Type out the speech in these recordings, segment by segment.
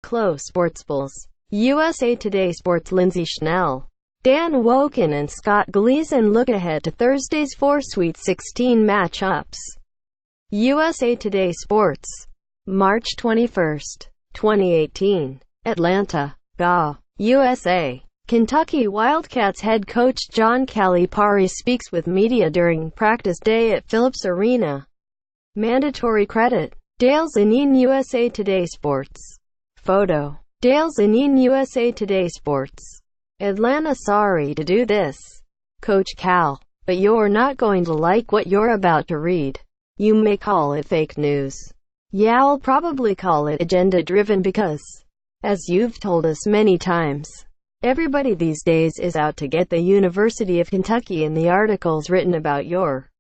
Close sports bulls. USA Today Sports' Lindsay Schnell, Dan Woken and Scott Gleason look ahead to Thursday's four Sweet 16 matchups. USA Today Sports, March 21, 2018. Atlanta, USA. Kentucky Wildcats head coach John Calipari speaks with media during practice day at Phillips Arena. Mandatory credit. Dale Zanin, USA Today Sports. Photo. Dale Zanin, USA Today Sports. Atlanta, sorry to do this, Coach Cal, but you're not going to like what you're about to read. You may call it fake news. Yeah, I'll probably call it agenda-driven because, as you've told us many times, everybody these days is out to get the University of Kentucky, and the articles written about your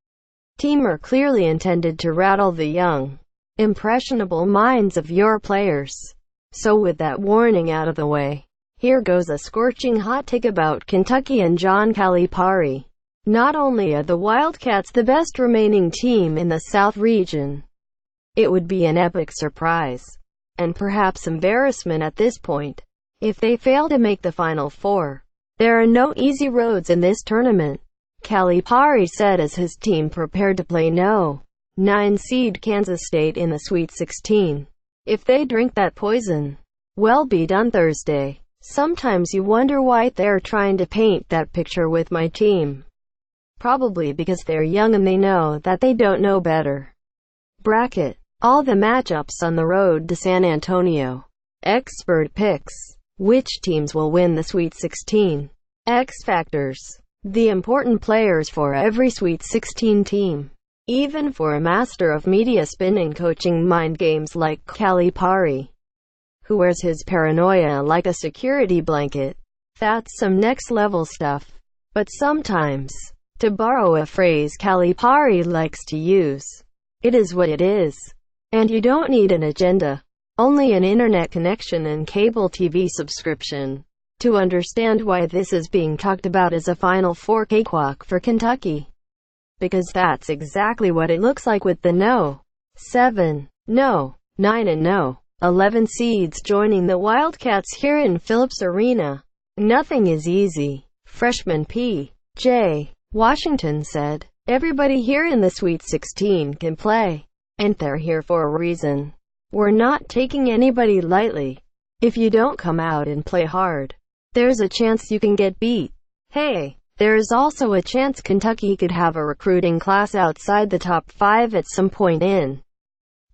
team are clearly intended to rattle the young, impressionable minds of your players. So with that warning out of the way, here goes a scorching hot take about Kentucky and John Calipari. Not only are the Wildcats the best remaining team in the South region, it would be an epic surprise, and perhaps embarrassment at this point, if they fail to make the Final Four. There are no easy roads in this tournament, Calipari said as his team prepared to play No. 9 seed Kansas State in the Sweet 16. If they drink that poison, well, be done Thursday. Sometimes you wonder why they're trying to paint that picture with my team. Probably because they're young and they know that they don't know better. Bracket. All the matchups on the road to San Antonio. Expert picks. Which teams will win the Sweet 16? X factors. The important players for every Sweet 16 team. Even for a master of media spinning coaching mind games like Calipari, who wears his paranoia like a security blanket. That's some next-level stuff. But sometimes, to borrow a phrase Calipari likes to use, it is what it is. And you don't need an agenda, only an internet connection and cable TV subscription, to understand why this is being talked about as a Final Four cakewalk for Kentucky. Because that's exactly what it looks like with the No. 7, No. 9 and No. 11 seeds joining the Wildcats here in Phillips Arena. Nothing is easy, freshman P.J. Washington said. Everybody here in the Sweet 16 can play, and they're here for a reason. We're not taking anybody lightly. If you don't come out and play hard, there's a chance you can get beat. Hey, there is also a chance Kentucky could have a recruiting class outside the top 5 at some point in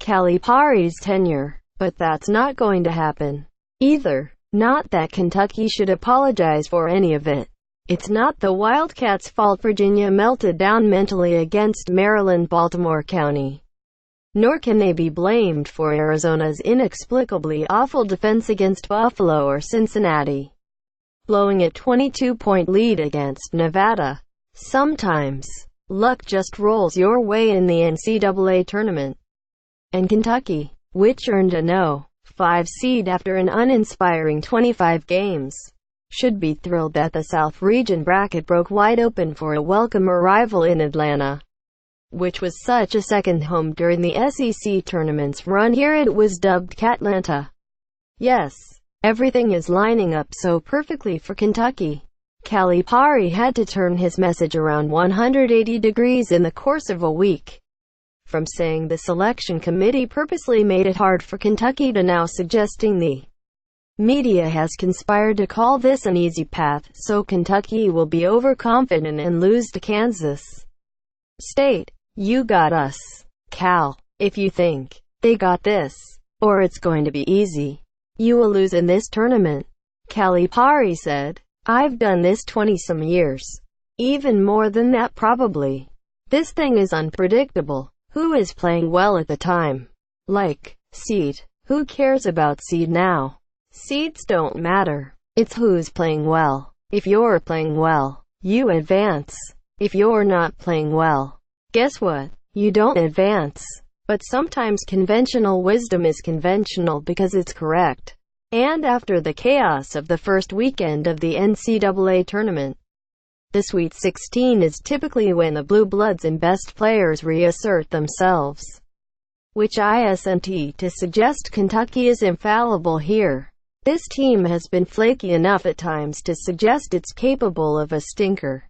Calipari's tenure. But that's not going to happen either. Not that Kentucky should apologize for any of it. It's not the Wildcats' fault Virginia melted down mentally against Maryland, Baltimore County. Nor can they be blamed for Arizona's inexplicably awful defense against Buffalo or Cincinnati, blowing a 22-point lead against Nevada. Sometimes, luck just rolls your way in the NCAA tournament. And Kentucky, which earned a No. 5 seed after an uninspiring 25 games, should be thrilled that the South region bracket broke wide open for a welcome arrival in Atlanta, which was such a second home during the SEC tournament's run here. It was dubbed Catlanta. Yes, everything is lining up so perfectly for Kentucky. Calipari had to turn his message around 180 degrees in the course of a week. From saying the selection committee purposely made it hard for Kentucky to now suggesting the media has conspired to call this an easy path, so Kentucky will be overconfident and lose to Kansas State. You got us, Cal. If you think they got this, or it's going to be easy, you will lose in this tournament, Calipari said. I've done this 20-some years. Even more than that probably. This thing is unpredictable. Who is playing well at the time? Like, seed. Who cares about seed now? Seeds don't matter. It's who's playing well. If you're playing well, you advance. If you're not playing well, guess what? You don't advance. But sometimes conventional wisdom is conventional because it's correct. And after the chaos of the first weekend of the NCAA tournament, The Sweet 16 is typically when the Blue Bloods and best players reassert themselves, which isn't to suggest Kentucky is infallible here. This team has been flaky enough at times to suggest it's capable of a stinker,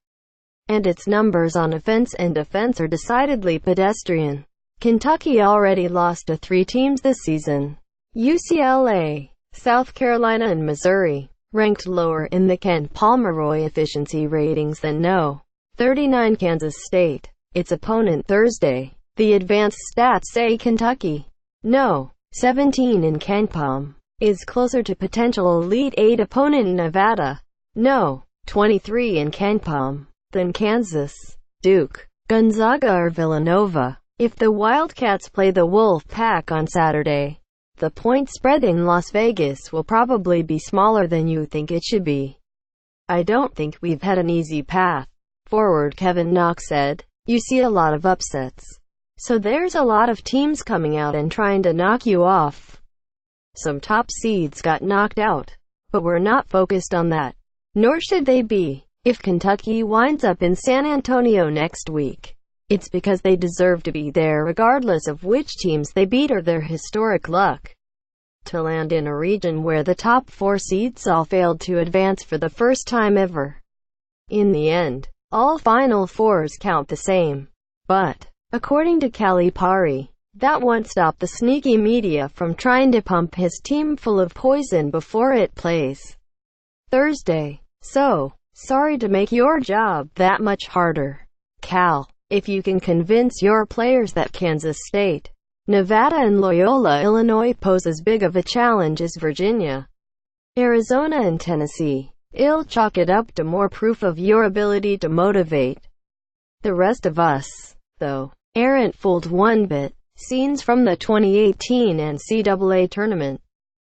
and its numbers on offense and defense are decidedly pedestrian. Kentucky already lost to 3 teams this season: UCLA, South Carolina and Missouri, ranked lower in the Ken Pomeroy efficiency ratings than No. 39 Kansas State, its opponent Thursday. The advanced stats say Kentucky, No. 17 in KenPom, is closer to potential Elite 8 opponent Nevada, No. 23 in KenPom, than Kansas, Duke, Gonzaga or Villanova. If the Wildcats play the Wolfpack on Saturday, the point spread in Las Vegas will probably be smaller than you think it should be. I don't think we've had an easy path forward, Kevin Knox said. You see a lot of upsets, so there's a lot of teams coming out and trying to knock you off. Some top seeds got knocked out, but we're not focused on that, nor should they be. If Kentucky winds up in San Antonio next week, it's because they deserve to be there regardless of which teams they beat or their historic luck to land in a region where the top 4 seeds all failed to advance for the first time ever. In the end, all Final Fours count the same. But, according to Calipari, that won't stop the sneaky media from trying to pump his team full of poison before it plays Thursday. So, sorry to make your job that much harder, Cal. If you can convince your players that Kansas State, Nevada and Loyola, Illinois pose as big of a challenge as Virginia, Arizona and Tennessee, I'll chalk it up to more proof of your ability to motivate. The rest of us, though, aren't fooled one bit. Scenes from the 2018 NCAA tournament.